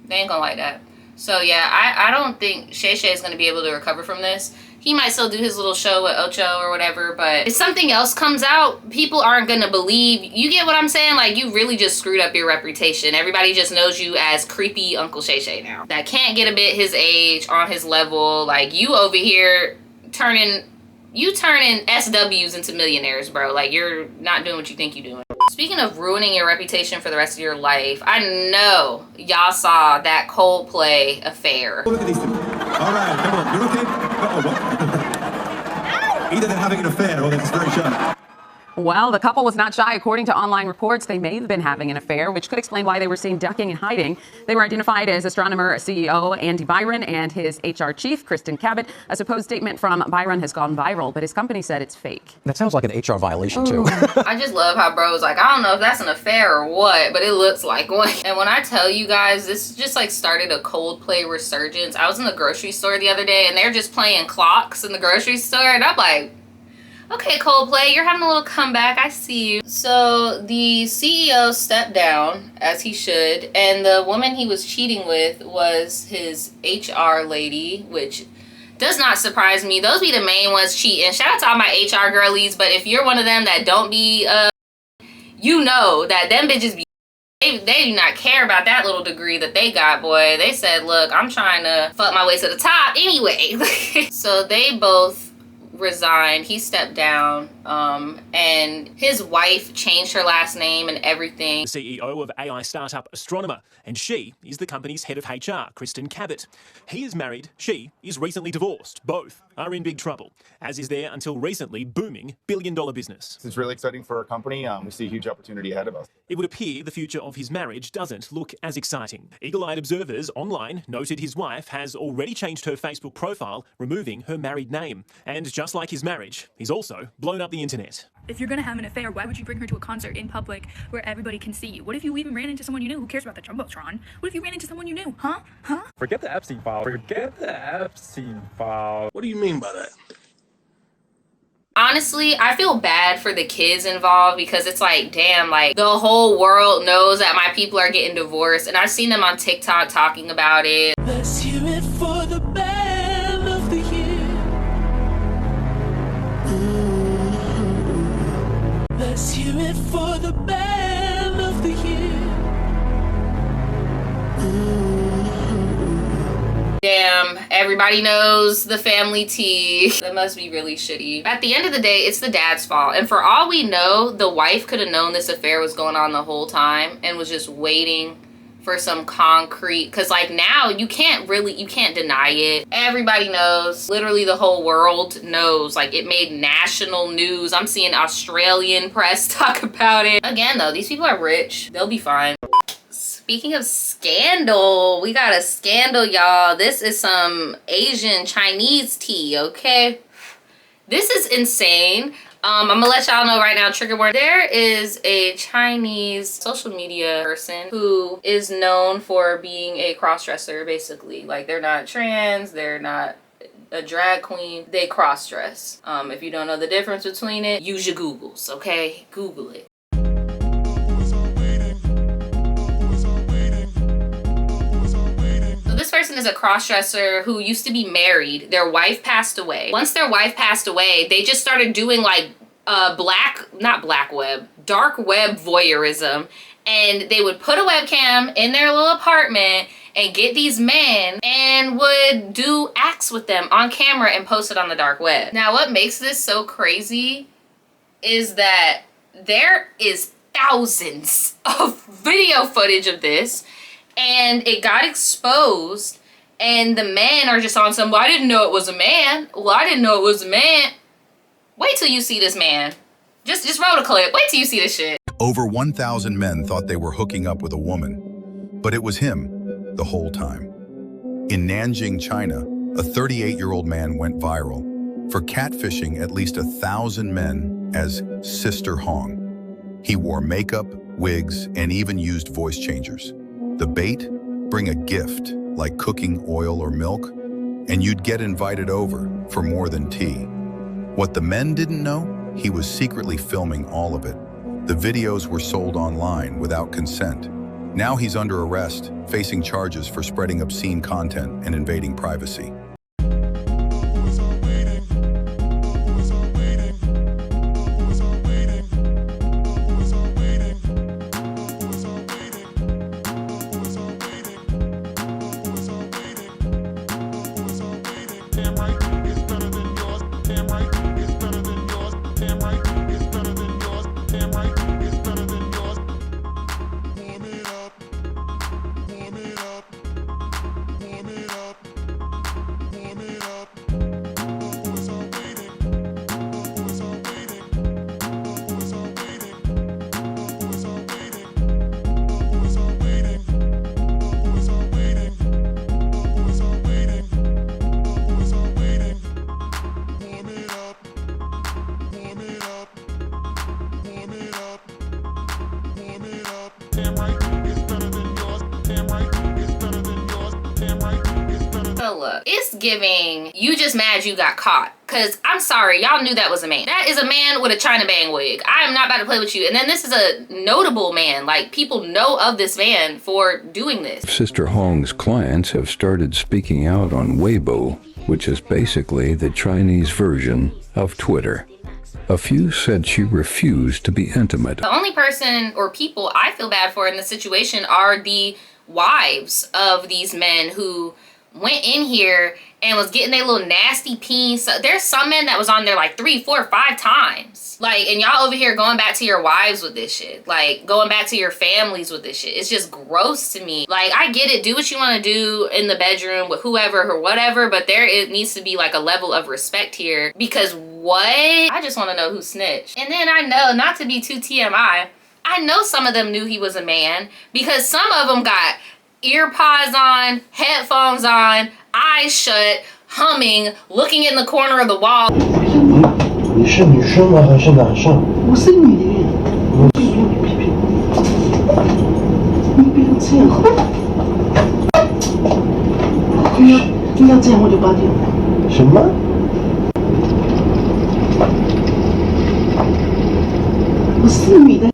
They ain't gonna like that. So yeah, I don't think Shay Shay is gonna be able to recover from this. He might still do his little show with Ocho or whatever, but if something else comes out, people aren't gonna believe. You get what I'm saying? Like, you really just screwed up your reputation. Everybody just knows you as creepy Uncle Shay Shay now. That can't get a bit his age, on his level. Like, you over here turning SWs into millionaires, bro. Like, you're not doing what you think you're doing. Speaking of ruining your reputation for the rest of your life, I know y'all saw that Coldplay affair. Look at these two. All right, come on. You're okay? Either they're having an affair or they're just very shy. Well, the couple was not shy. According to online reports, they may have been having an affair, which could explain why they were seen ducking and hiding. They were identified as astronomer CEO Andy Byron and his HR chief, Kristen Cabot. A supposed statement from Byron has gone viral, but his company said it's fake. That sounds like an HR violation, too. I just love how bro's like, I don't know if that's an affair or what, but it looks like one. And when I tell you guys, this just like started a Coldplay resurgence. I was in the grocery store the other day and they're just playing clocks in the grocery store. And I'm like, okay, Coldplay, you're having a little comeback. I see you. So the CEO stepped down, as he should, and the woman he was cheating with was his HR lady, which does not surprise me. Those be the main ones cheating. Shout out to all my HR girlies, but if you're one of them that don't be, you know that them bitches be, they do not care about that little degree that they got, boy. They said, look, I'm trying to fuck my way to the top anyway. So they both resigned. He stepped down, and his wife changed her last name and everything. CEO of AI startup Astronomer, and she is the company's head of HR, Kristen Cabot. He is married, she is recently divorced. Both are in big trouble, as is their until recently booming billion-dollar business. It's really exciting for our company. We see a huge opportunity ahead of us. It would appear the future of his marriage doesn't look as exciting. Eagle-eyed observers online noted his wife has already changed her Facebook profile, removing her married name. And just like his marriage, he's also blown up the internet. If you're gonna have an affair, why would you bring her to a concert in public where everybody can see you? What if you even ran into someone you knew? Who cares about the Jumbotron? What if you ran into someone you knew? Huh? Forget the Epstein file. Forget the Epstein file. What do you mean by that? Honestly, I feel bad for the kids involved because it's like, damn, like the whole world knows that my people are getting divorced, and I've seen them on TikTok talking about it. Let's hear it for the band of the year. Let's hear it for the band of the year. Everybody knows the family tea. That must be really shitty. At the end of the day, it's the dad's fault. And for all we know, the wife could have known this affair was going on the whole time and was just waiting for some concrete, because like now you can't deny it. Everybody knows, literally the whole world knows. Like, it made national news. I'm seeing Australian press talk about it. Again though, these people are rich, they'll be fine. Speaking of scandal, we got a scandal, y'all. This is some Asian Chinese tea, okay? This is insane. I'm gonna let y'all know right now, trigger warning. There is a Chinese social media person who is known for being a cross-dresser, basically. Like, they're not trans, they're not a drag queen, they cross-dress. If you don't know the difference between it, use your Googles, okay? Google it. This person is a cross-dresser who used to be married. Their wife passed away. Once their wife passed away, they just started doing like dark web voyeurism. And they would put a webcam in their little apartment and get these men and would do acts with them on camera and post it on the dark web. Now, what makes this so crazy is that there is thousands of video footage of this, and it got exposed, and the men are just on some, well, I didn't know it was a man. Well, I didn't know it was a man. Wait till you see this man. Just roll a clip. Wait till you see this shit. Over 1,000 men thought they were hooking up with a woman, but it was him the whole time. In Nanjing, China, a 38-year-old man went viral for catfishing at least 1,000 men as Sister Hong. He wore makeup, wigs, and even used voice changers. The bait? Bring a gift, like cooking oil or milk, and you'd get invited over for more than tea. What the men didn't know? He was secretly filming all of it. The videos were sold online without consent. Now he's under arrest, facing charges for spreading obscene content and invading privacy. Look, it's giving you just mad you got caught, because I'm sorry, y'all knew that was a man. That is a man with a China bang wig. I am not about to play with you. And then this is a notable man. Like, people know of this man for doing this. Sister Hong's clients have started speaking out on Weibo, which is basically the Chinese version of Twitter. A few said she refused to be intimate. The only person or people I feel bad for in this situation are the wives of these men who went in here and was getting their little nasty peens. So there's some men that was on there like 3, 4, 5 times. Like, and y'all over here going back to your wives with this shit. Like, going back to your families with this shit. It's just gross to me. Like, I get it. Do what you want to do in the bedroom with whoever or whatever. But it needs to be like a level of respect here. Because what? I just want to know who snitched. And then I know, not to be too TMI, I know some of them knew he was a man. Because some of them got ear pods on, headphones on, eyes shut, humming, looking in the corner of the wall. 你是女生吗？还是男生？我是女的。你不要这样，你要这样我就把你。什么？我是女的。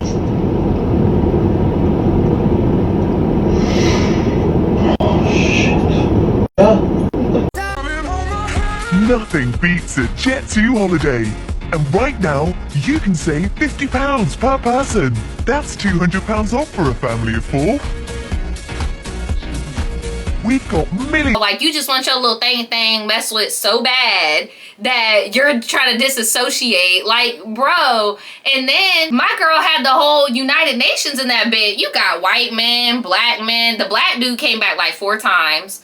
Nothing beats a Jet2 holiday. And right now, you can save £50 per person. That's £200 off for a family of 4. We've got millions. Like, you just want your little thing messed with so bad that you're trying to disassociate. Like, bro. And then my girl had the whole United Nations in that bit. You got white men, black men. The black dude came back like 4 times.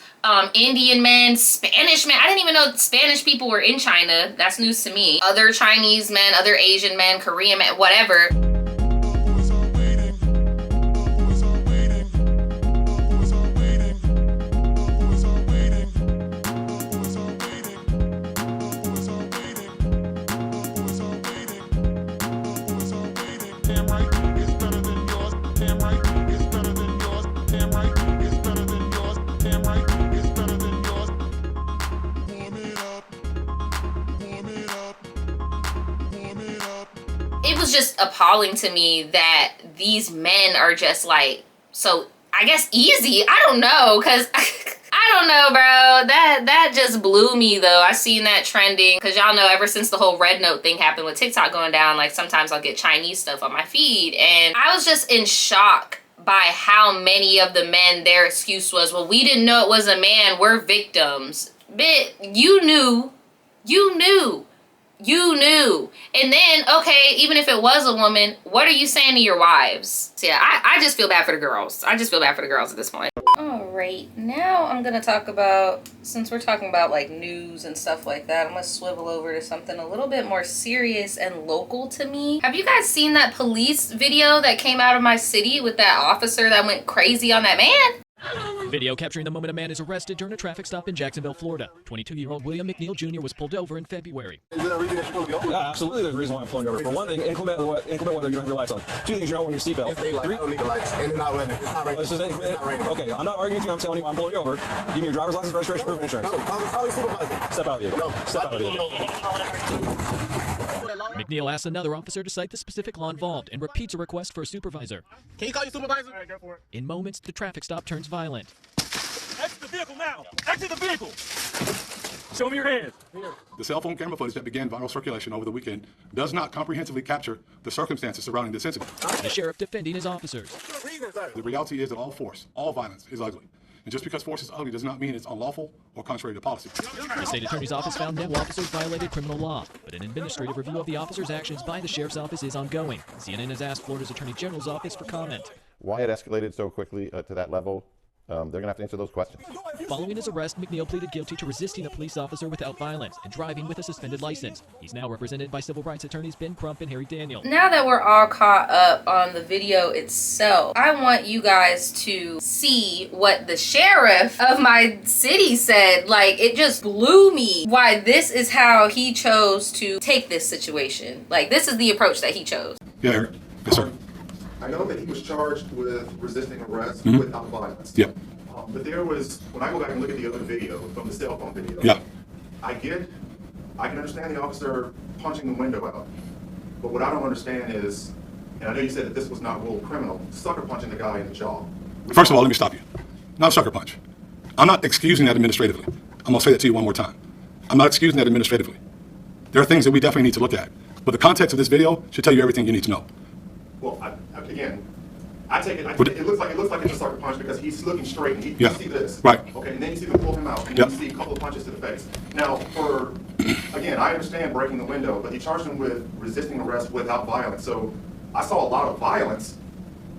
Indian men, Spanish men. I didn't even know Spanish people were in China. That's news to me. Other Chinese men, other Asian men, Korean men, whatever. It was just appalling to me that these men are just like, so I guess easy. I don't know, because I don't know, bro. That just blew me, though. I seen that trending, because y'all know ever since the whole Red Note thing happened with TikTok going down, like sometimes I'll get Chinese stuff on my feed, and I was just in shock by how many of the men, their excuse was, well, we didn't know it was a man, we're victims. Bitch, you knew. And then, okay, even if it was a woman, what are you saying to your wives? So yeah, I just feel bad for the girls. I just feel bad for the girls at this point. All right, now I'm gonna talk about, since we're talking about like news and stuff like that, I'm gonna swivel over to something a little bit more serious and local to me. Have you guys seen that police video that came out of my city with that officer that went crazy on that man? Video capturing the moment a man is arrested during a traffic stop in Jacksonville, Florida. 22-year-old William McNeil Jr. was pulled over in February. Is there a reason that you're supposed to be over? Yeah, absolutely. There's a reason why I'm pulling you over. For one thing, inclement weather, you don't have your lights on. 2 things, you're not wearing your seatbelt. I don't need the lights, and it's not raining. It's not raining. Okay, I'm not arguing with you. I'm telling you I'm pulling you over. Give me your driver's license, registration, proof, and insurance. No, call the supervisor. Step out of here. No, step out of here. McNeil asks another officer to cite the specific law involved and repeats a request for a supervisor. Can you call your supervisor? All right, go for it. In moments, the traffic stop turns violent. Exit the vehicle now! Exit the vehicle! Show me your hands. Here. The cell phone camera footage that began viral circulation over the weekend does not comprehensively capture the circumstances surrounding this incident. The sheriff defending his officers. The reality is that all force, all violence is ugly. And just because force is ugly does not mean it's unlawful or contrary to policy. The state attorney's office found no officers violated criminal law, but an administrative review of the officers' actions by the sheriff's office is ongoing. CNN has asked Florida's attorney general's office for comment. Why it escalated so quickly to that level, they're going to have to answer those questions. Following his arrest, McNeil pleaded guilty to resisting a police officer without violence and driving with a suspended license. He's now represented by civil rights attorneys Ben Crump and Harry Daniel. Now that we're all caught up on the video itself, I want you guys to see what the sheriff of my city said. Like, it just blew me why this is how he chose to take this situation. Like, this is the approach that he chose. Yeah, Eric. Yes, sir. I know that he was charged with resisting arrest without violence. Yep. But there was, when I go back and look at the other video, from the cell phone video, yeah. I can understand the officer punching the window out. But what I don't understand is, and I know you said that this was not ruled criminal, sucker punching the guy in the jaw. First of all, let me stop you. Not a sucker punch. I'm not excusing that administratively. I'm going to say that to you one more time. I'm not excusing that administratively. There are things that we definitely need to look at. But the context of this video should tell you everything you need to know. Well, again, I take it. It looks like it's a sucker punch because he's looking straight, and you see this. Right. Okay, and then you see them pull him out, and then you see a couple of punches to the face. Now, again, I understand breaking the window, but he charged him with resisting arrest without violence. So I saw a lot of violence.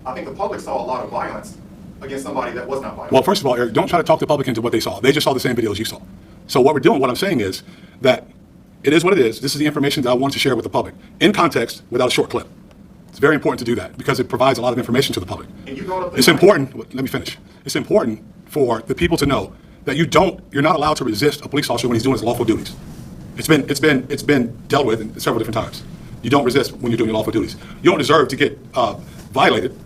I think the public saw a lot of violence against somebody that was not violent. Well, first of all, Eric, don't try to talk the public into what they saw. They just saw the same videos you saw. So what we're doing, what I'm saying is that it is what it is. This is the information that I want to share with the public in context without a short clip. It's very important to do that because it provides a lot of information to the public. It's important, let me finish. It's important for the people to know that you're not allowed to resist a police officer when he's doing his lawful duties. It's been dealt with several different times. You don't resist when you're doing your lawful duties. You don't deserve to get violated,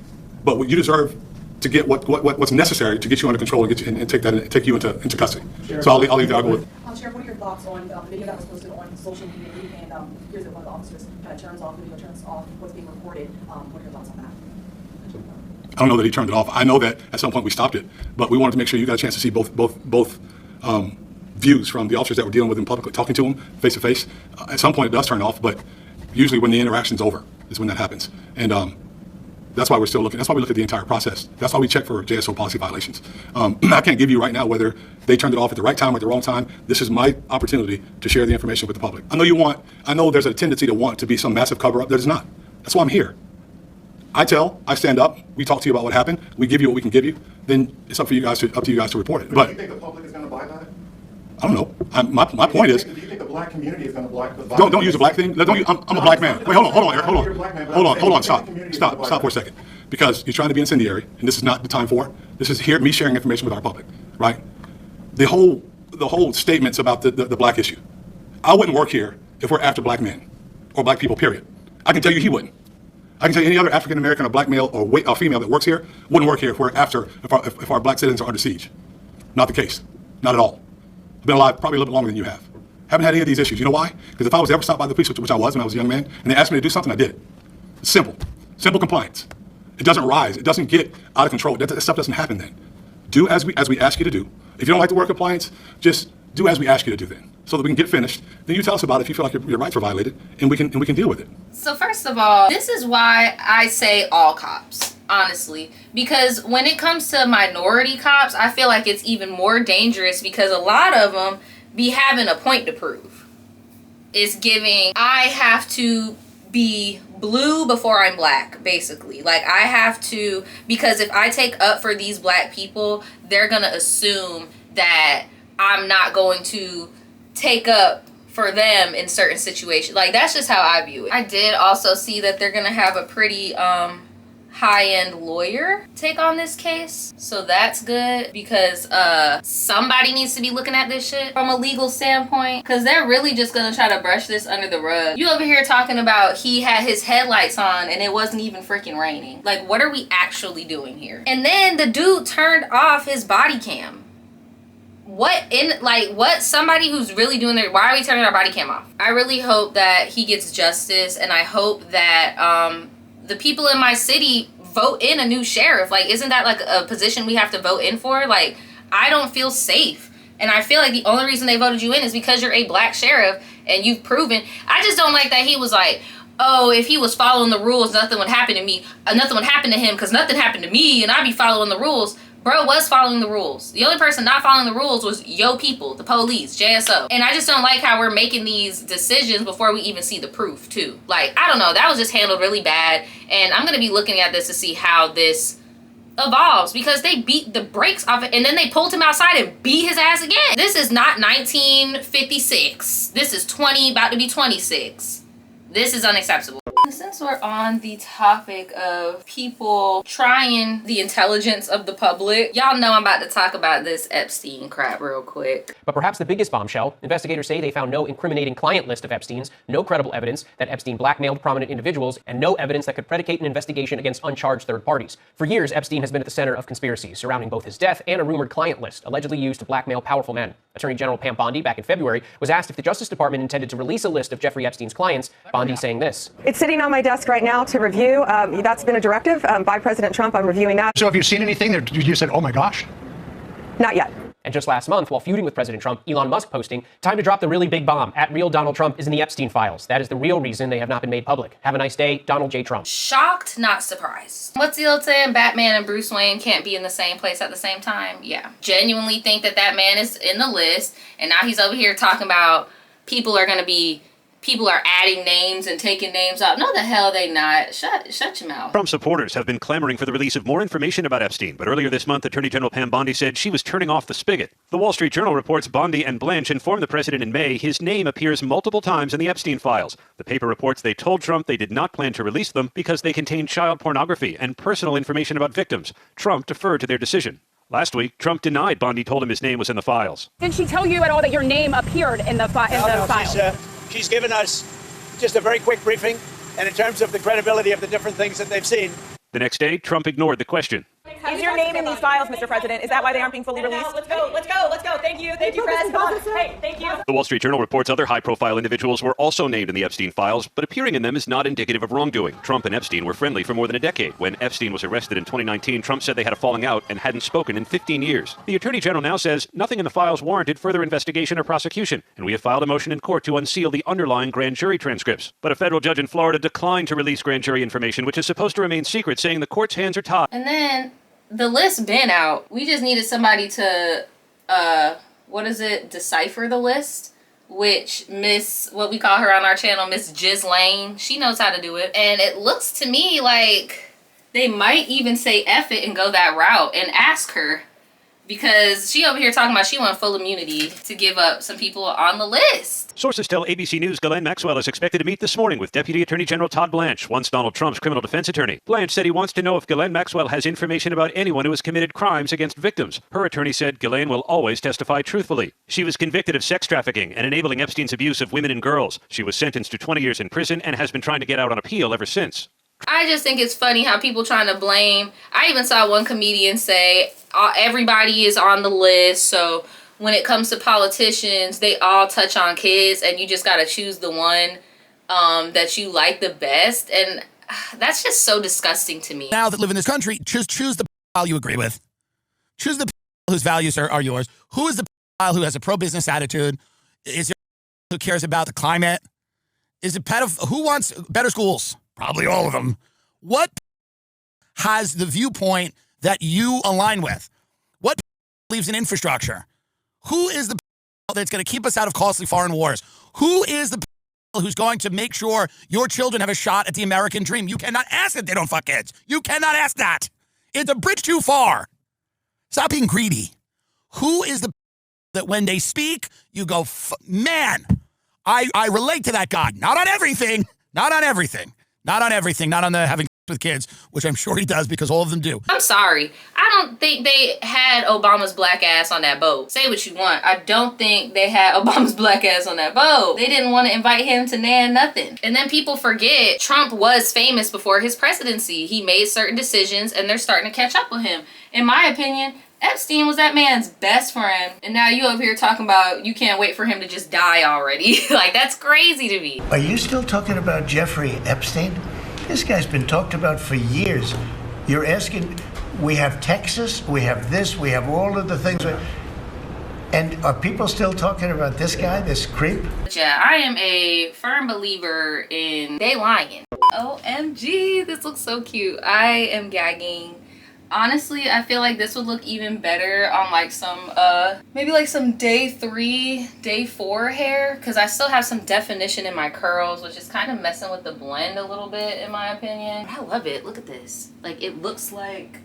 but you deserve to get what's necessary to get you under control and get you and take you into custody. Sure. So I'll leave that. I'll go with. Sheriff, what are your thoughts on the video that was posted on social media and here's that one of the officers kind of turns off the video, turns off what's being recorded. What are your thoughts on that? I don't know that he turned it off. I know that at some point we stopped it, but we wanted to make sure you got a chance to see both views from the officers that were dealing with him publicly, talking to him face to face. At some point it does turn off, but usually when the interaction's over is when that happens. And That's why we're still looking. That's why we look at the entire process. That's why we check for JSO policy violations. I can't give you right now whether they turned it off at the right time or at the wrong time. This is my opportunity to share the information with the public. I know there's a tendency to want to be some massive cover-up. There's not. That's why I'm here. I stand up, we talk to you about what happened, we give you what we can give you, then it's up to you guys to report it. But do you think the public is going to buy that? I don't know. My point is, Do you think the black community is going to buy the don't use a black thing. I'm a black man. Wait, hold on, Eric, hold on, stop for a second. Because you're trying to be incendiary, and this is not the time for it. This is me sharing information with our public, right? The whole statements about the black issue. I wouldn't work here if we're after black men or black people, period. I can tell you he wouldn't. I can tell you any other African American or black male or female that works here wouldn't work here if our black citizens are under siege. Not the case. Not at all. I've been alive probably a little bit longer than you have. Haven't had any of these issues. You know why? Because if I was ever stopped by the police, which I was when I was a young man, and they asked me to do something, I did it. It's simple. Simple compliance. It doesn't rise. It doesn't get out of control. That stuff doesn't happen then. Do as we ask you to do. If you don't like the word compliance, just do as we ask you to do then. So that we can get finished. Then you tell us about it if you feel like your rights were violated, and we can deal with it. So first of all, this is why I say all cops. Honestly, because when it comes to minority cops, I feel like it's even more dangerous because a lot of them be having a point to prove. It's giving, I have to be blue before I'm black, basically. Like, I have to, because if I take up for these black people, they're gonna assume that I'm not going to take up for them in certain situations. Like, that's just how I view it. I did also see that they're gonna have a pretty high-end lawyer take on this case, so that's good because somebody needs to be looking at this shit from a legal standpoint, because they're really just gonna try to brush this under the rug. You over here talking about he had his headlights on and it wasn't even freaking raining. Like, what are we actually doing here? And then the dude turned off his body cam. What somebody who's really doing their, why are we turning our body cam off? I really hope that he gets justice, and I hope that the people in my city vote in a new sheriff. Like, isn't that like a position we have to vote in for? Like, I don't feel safe. And I feel like the only reason they voted you in is because you're a black sheriff and you've proven. I just don't like that he was like, oh, if he was following the rules, nothing would happen to me. Nothing would happen to him because nothing happened to me and I'd be following the rules. Bro was following the rules. The only person not following the rules was yo people, the police, JSO. And I just don't like how we're making these decisions before we even see the proof too. Like, I don't know, that was just handled really bad. And I'm gonna be looking at this to see how this evolves, because they beat the brakes off it and then they pulled him outside and beat his ass again. This is not 1956. This is about to be 26. This is unacceptable. Since we're on the topic of people trying the intelligence of the public, y'all know I'm about to talk about this Epstein crap real quick. But perhaps the biggest bombshell, investigators say they found no incriminating client list of Epstein's, no credible evidence that Epstein blackmailed prominent individuals, and no evidence that could predicate an investigation against uncharged third parties. For years, Epstein has been at the center of conspiracies surrounding both his death and a rumored client list, allegedly used to blackmail powerful men. Attorney General Pam Bondi, back in February, was asked if the Justice Department intended to release a list of Jeffrey Epstein's clients, Bondi saying this. It's sitting on my desk right now to review. That's been a directive by President Trump. I'm reviewing that. So have you seen anything that you said, oh my gosh? Not yet. And just last month, while feuding with President Trump, Elon Musk posting, time to drop the really big bomb. At real Donald Trump is in the Epstein files. That is the real reason they have not been made public. Have a nice day, Donald J. Trump. Shocked, not surprised. What's the old saying? Batman and Bruce Wayne can't be in the same place at the same time? Yeah. Genuinely think that man is in the list, and now he's over here talking about people are adding names and taking names out. No, the hell they not. Shut your mouth. Trump supporters have been clamoring for the release of more information about Epstein, but earlier this month, Attorney General Pam Bondi said she was turning off the spigot. The Wall Street Journal reports Bondi and Blanche informed the president in May his name appears multiple times in the Epstein files. The paper reports they told Trump they did not plan to release them because they contained child pornography and personal information about victims. Trump deferred to their decision. Last week, Trump denied Bondi told him his name was in the files. Did she tell you at all that your name appeared in the files? She's given us just a very quick briefing, and in terms of the credibility of the different things that they've seen. The next day, Trump ignored the question. Is your name in these files, Mr. President? Is that why they aren't being fully released? Let's go. Thank you, press. Come on. Hey, thank you. The Wall Street Journal reports other high-profile individuals were also named in the Epstein files, but appearing in them is not indicative of wrongdoing. Trump and Epstein were friendly for more than a decade. When Epstein was arrested in 2019, Trump said they had a falling out and hadn't spoken in 15 years. The Attorney General now says nothing in the files warranted further investigation or prosecution, and we have filed a motion in court to unseal the underlying grand jury transcripts. But a federal judge in Florida declined to release grand jury information, which is supposed to remain secret, saying the court's hands are tied. And then the list been out. We just needed somebody to, decipher the list, which what we call her on our channel, Miss Ghislaine, she knows how to do it. And it looks to me like they might even say F it and go that route and ask her, because she over here talking about she want full immunity to give up some people on the list. Sources tell ABC News Ghislaine Maxwell is expected to meet this morning with Deputy Attorney General Todd Blanche, once Donald Trump's criminal defense attorney. Blanche said he wants to know if Ghislaine Maxwell has information about anyone who has committed crimes against victims. Her attorney said Ghislaine will always testify truthfully. She was convicted of sex trafficking and enabling Epstein's abuse of women and girls. She was sentenced to 20 years in prison and has been trying to get out on appeal ever since. I just think it's funny how people trying to blame. I even saw one comedian say everybody is on the list, so when it comes to politicians, they all touch on kids, and you just got to choose the one that you like the best. And that's just so disgusting to me. Now that live in this country, choose the pedophile you agree with. Choose the pedophile whose values are yours. Who is the pedophile who has a pro-business attitude? Is it who cares about the climate? Is it pedophile who wants better schools? Probably all of them. What has the viewpoint that you align with? What believes in infrastructure? Who is the that's going to keep us out of costly foreign wars? Who is the who's going to make sure your children have a shot at the American dream? You cannot ask that they don't fuck kids. You cannot ask that. It's a bridge too far. Stop being greedy. Who is the that when they speak, you go, man, I relate to that guy. Not on everything. Not on everything. Not on everything. Not on the having with kids, which I'm sure he does because all of them do. I'm sorry. I don't think they had Obama's black ass on that boat. Say what you want. I don't think they had Obama's black ass on that boat. They didn't want to invite him to nothing. And then people forget Trump was famous before his presidency. He made certain decisions and they're starting to catch up with him. In my opinion, Epstein was that man's best friend. And now you over here talking about you can't wait for him to just die already. Like, that's crazy to me. Are you still talking about Jeffrey Epstein? This guy's been talked about for years. You're asking, we have Texas, we have this, we have all of the things. And are people still talking about this guy, this creep? Yeah, I am a firm believer in they lying. OMG, this looks so cute. I am gagging. Honestly, I feel like this would look even better on like some maybe like some day 3, day 4 hair, because I still have some definition in my curls, which is kind of messing with the blend a little bit in my opinion. I love it. Look at this. Like, it looks like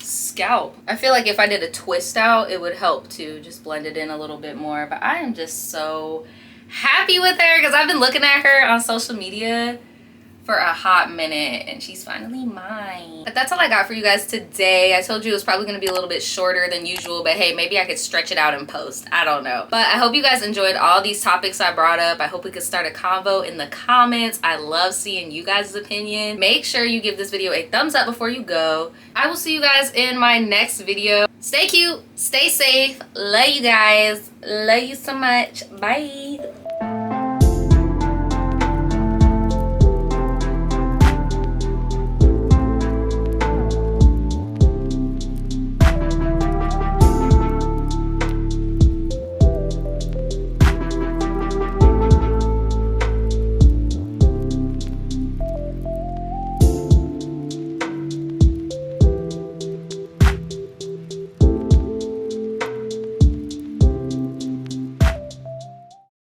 scalp. I feel like if I did a twist out, it would help to just blend it in a little bit more. But I am just so happy with her because I've been looking at her on social media for a hot minute and she's finally mine. But that's all I got for you guys today. I told you it was probably going to be a little bit shorter than usual, but hey, maybe I could stretch it out in post. I don't know. But I hope you guys enjoyed all these topics I brought up. I hope we could start a convo in the comments. I love seeing you guys' opinion. Make sure you give this video a thumbs up before you go. I will see you guys in my next video. Stay cute, stay safe. Love you guys. Love you so much. Bye.